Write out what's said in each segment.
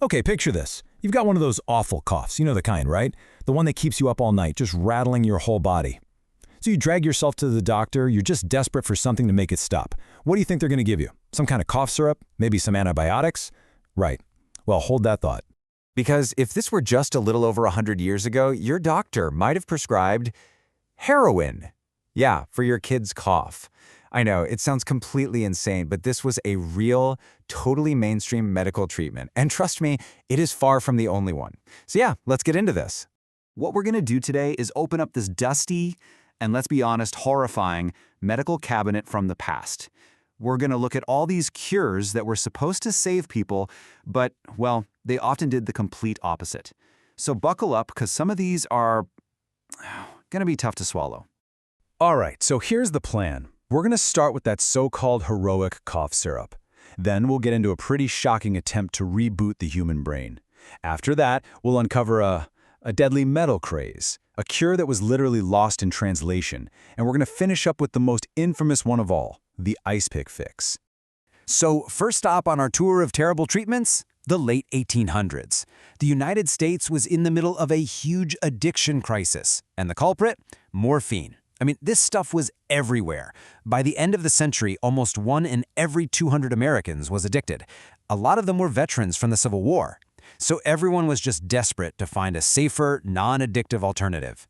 Okay, picture this. You've got one of those awful coughs, you know the kind, right? The one that keeps you up all night, just rattling your whole body. So you drag yourself to the doctor, you're just desperate for something to make it stop. What do you think they're going to give you? Some kind of cough syrup? Maybe some antibiotics? Right. Well, hold that thought. Because if this were just a little over 100 years ago, your doctor might have prescribed heroin. Yeah, for your kid's cough. I know, it sounds completely insane, but this was a real, totally mainstream medical treatment. And trust me, it is far from the only one. So yeah, let's get into this. What we're going to do today is open up this dusty, and let's be honest, horrifying medical cabinet from the past. We're going to look at all these cures that were supposed to save people, but, well, they often did the complete opposite. So buckle up, because some of these are going to be tough to swallow. All right, so here's the plan. We're going to start with that so-called heroic cough syrup. Then we'll get into a pretty shocking attempt to reboot the human brain. After that, we'll uncover a deadly metal craze, a cure that was literally lost in translation, and we're going to finish up with the most infamous one of all, the ice pick fix. So first stop on our tour of terrible treatments, the late 1800s. The United States was in the middle of a huge addiction crisis, and the culprit? Morphine. I mean, this stuff was everywhere. By the end of the century, almost 1 in every 200 Americans was addicted. A lot of them were veterans from the Civil War. So everyone was just desperate to find a safer, non-addictive alternative.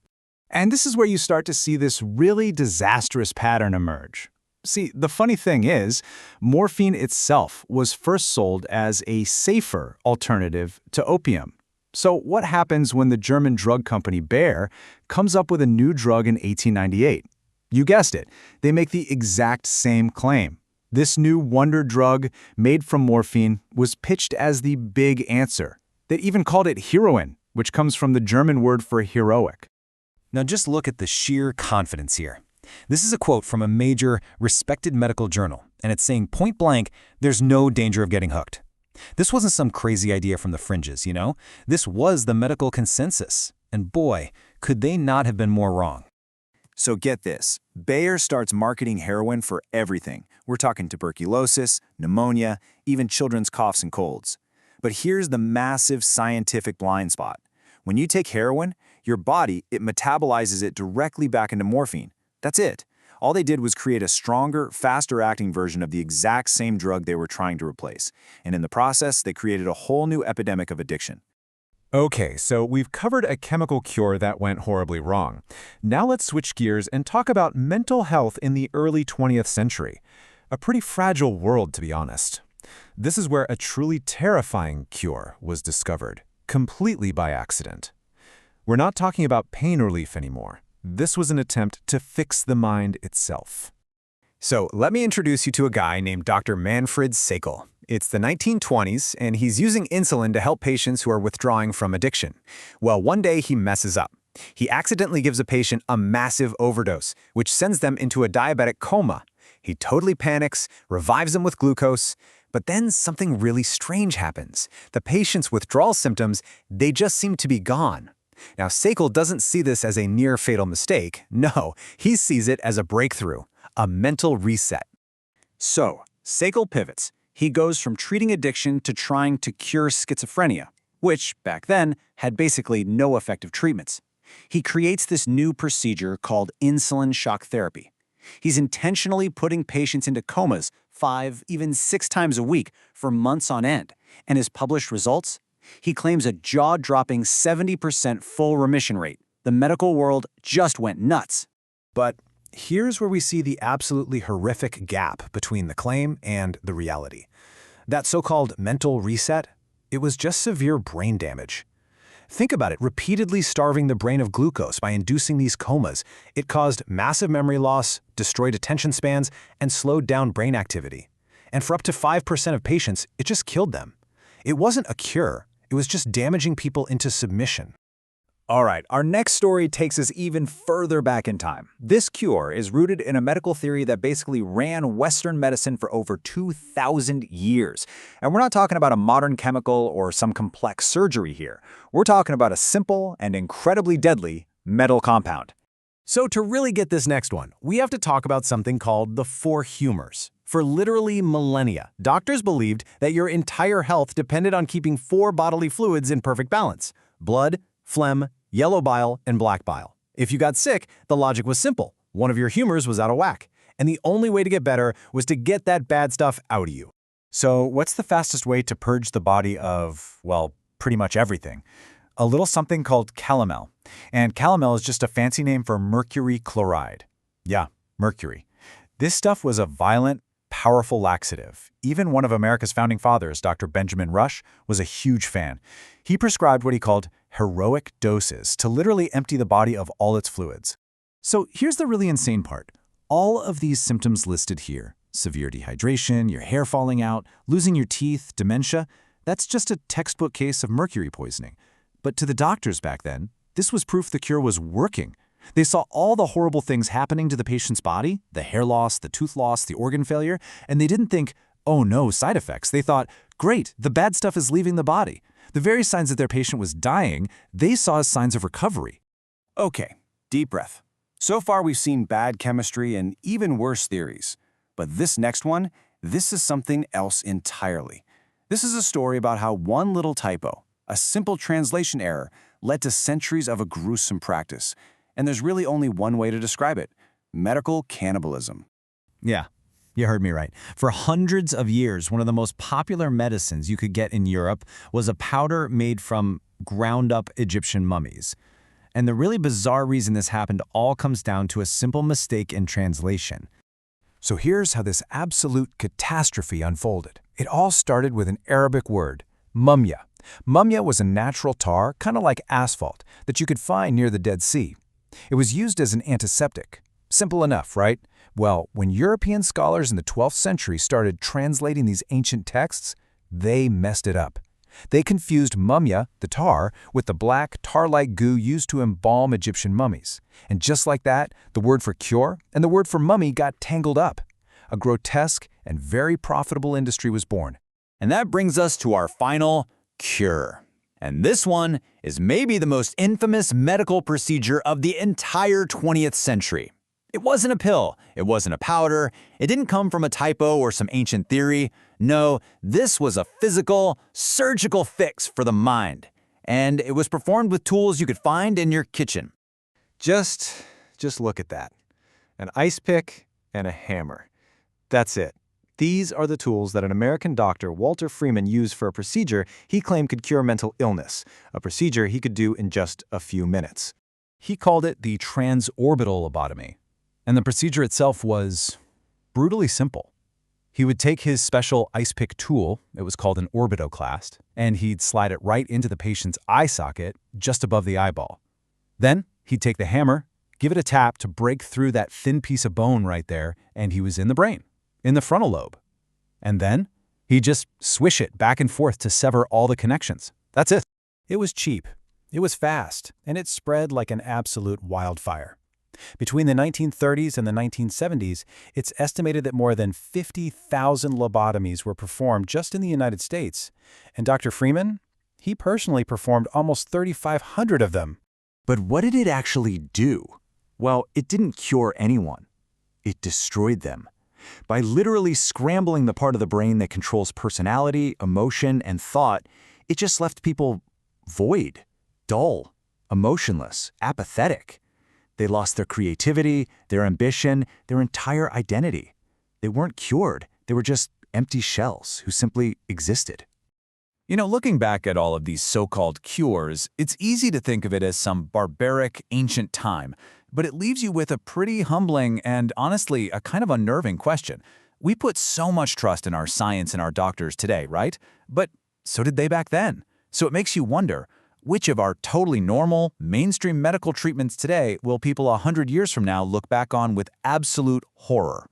And this is where you start to see this really disastrous pattern emerge. See, the funny thing is, morphine itself was first sold as a safer alternative to opium. So what happens when the German drug company Bayer comes up with a new drug in 1898? You guessed it, they make the exact same claim. This new wonder drug made from morphine was pitched as the big answer. They even called it heroin, which comes from the German word for heroic. Now just look at the sheer confidence here. This is a quote from a major, respected medical journal, and it's saying point blank, there's no danger of getting hooked. This wasn't some crazy idea from the fringes, you know? This was the medical consensus. And boy, could they not have been more wrong. So get this, Bayer starts marketing heroin for everything. We're talking tuberculosis, pneumonia, even children's coughs and colds. But here's the massive scientific blind spot. When you take heroin, your body, it metabolizes it directly back into morphine. That's it. All they did was create a stronger, faster-acting version of the exact same drug they were trying to replace. And in the process, they created a whole new epidemic of addiction. Okay, so we've covered a chemical cure that went horribly wrong. Now let's switch gears and talk about mental health in the early 20th century. A pretty fragile world, to be honest. This is where a truly terrifying cure was discovered, completely by accident. We're not talking about pain relief anymore. This was an attempt to fix the mind itself. So let me introduce you to a guy named Dr. Manfred Sakel. It's the 1920s, and he's using insulin to help patients who are withdrawing from addiction. Well, one day he messes up. He accidentally gives a patient a massive overdose, which sends them into a diabetic coma. He totally panics, revives them with glucose, but then something really strange happens. The patient's withdrawal symptoms, they just seem to be gone. Now, Sakel doesn't see this as a near-fatal mistake. No, he sees it as a breakthrough, a mental reset. So, Sakel pivots. He goes from treating addiction to trying to cure schizophrenia, which, back then, had basically no effective treatments. He creates this new procedure called insulin shock therapy. He's intentionally putting patients into comas 5, even 6 times a week for months on end, and his published results? He claims a jaw-dropping 70% full remission rate. The medical world just went nuts. But here's where we see the absolutely horrific gap between the claim and the reality. That so-called mental reset, it was just severe brain damage. Think about it, repeatedly starving the brain of glucose by inducing these comas. It caused massive memory loss, destroyed attention spans, and slowed down brain activity. And for up to 5% of patients, it just killed them. It wasn't a cure. It was just damaging people into submission. All right, our next story takes us even further back in time. This cure is rooted in a medical theory that basically ran Western medicine for over 2,000 years. And we're not talking about a modern chemical or some complex surgery here. We're talking about a simple and incredibly deadly metal compound. So to really get this next one, we have to talk about something called the 4 humors. For literally millennia, doctors believed that your entire health depended on keeping 4 bodily fluids in perfect balance: blood, phlegm, yellow bile, and black bile. If you got sick, the logic was simple. One of your humors was out of whack, and the only way to get better was to get that bad stuff out of you. So what's the fastest way to purge the body of, well, pretty much everything? A little something called calomel. And calomel is just a fancy name for mercury chloride. Yeah, mercury. This stuff was a violent, powerful laxative. Even one of America's founding fathers, Dr. Benjamin Rush, was a huge fan. He prescribed what he called heroic doses to literally empty the body of all its fluids. So here's the really insane part. All of these symptoms listed here, severe dehydration, your hair falling out, losing your teeth, dementia, that's just a textbook case of mercury poisoning. But to the doctors back then, this was proof the cure was working. They saw all the horrible things happening to the patient's body, the hair loss, the tooth loss, the organ failure, and they didn't think, oh no, side effects. They thought, great, the bad stuff is leaving the body. The very signs that their patient was dying, they saw as signs of recovery. Okay, deep breath. So far we've seen bad chemistry and even worse theories. But this next one, this is something else entirely. This is a story about how one little typo, a simple translation error, led to centuries of a gruesome practice. And there's really only one way to describe it: medical cannibalism. Yeah, you heard me right. For hundreds of years, one of the most popular medicines you could get in Europe was a powder made from ground-up Egyptian mummies. And the really bizarre reason this happened all comes down to a simple mistake in translation. So here's how this absolute catastrophe unfolded. It all started with an Arabic word, mumya. Mumya was a natural tar, kind of like asphalt, that you could find near the Dead Sea. It was used as an antiseptic. Simple enough, right? Well, when European scholars in the 12th century started translating these ancient texts, they messed it up. They confused mumya, the tar, with the black, tar-like goo used to embalm Egyptian mummies. And just like that, the word for cure and the word for mummy got tangled up. A grotesque and very profitable industry was born. And that brings us to our final cure. And this one is maybe the most infamous medical procedure of the entire 20th century. It wasn't a pill, it wasn't a powder, it didn't come from a typo or some ancient theory. No, this was a physical, surgical fix for the mind. And it was performed with tools you could find in your kitchen. Just look at that. An ice pick and a hammer. That's it. These are the tools that an American doctor, Walter Freeman, used for a procedure he claimed could cure mental illness, a procedure he could do in just a few minutes. He called it the transorbital lobotomy, and the procedure itself was brutally simple. He would take his special ice pick tool, it was called an orbitoclast, and he'd slide it right into the patient's eye socket just above the eyeball. Then he'd take the hammer, give it a tap to break through that thin piece of bone right there, and he was in the brain, in the frontal lobe. And then he'd just swish it back and forth to sever all the connections. That's it. It was cheap, it was fast, and it spread like an absolute wildfire. Between the 1930s and the 1970s, it's estimated that more than 50,000 lobotomies were performed just in the United States. And Dr. Freeman, he personally performed almost 3,500 of them. But what did it actually do? Well, it didn't cure anyone. It destroyed them. By literally scrambling the part of the brain that controls personality, emotion, and thought, it just left people void, dull, emotionless, apathetic. They lost their creativity, their ambition, their entire identity. They weren't cured. They were just empty shells who simply existed. You know, looking back at all of these so-called cures, it's easy to think of it as some barbaric, ancient time, but it leaves you with a pretty humbling and, honestly, a kind of unnerving question. We put so much trust in our science and our doctors today, right? But so did they back then. So it makes you wonder, which of our totally normal, mainstream medical treatments today will people 100 years from now look back on with absolute horror?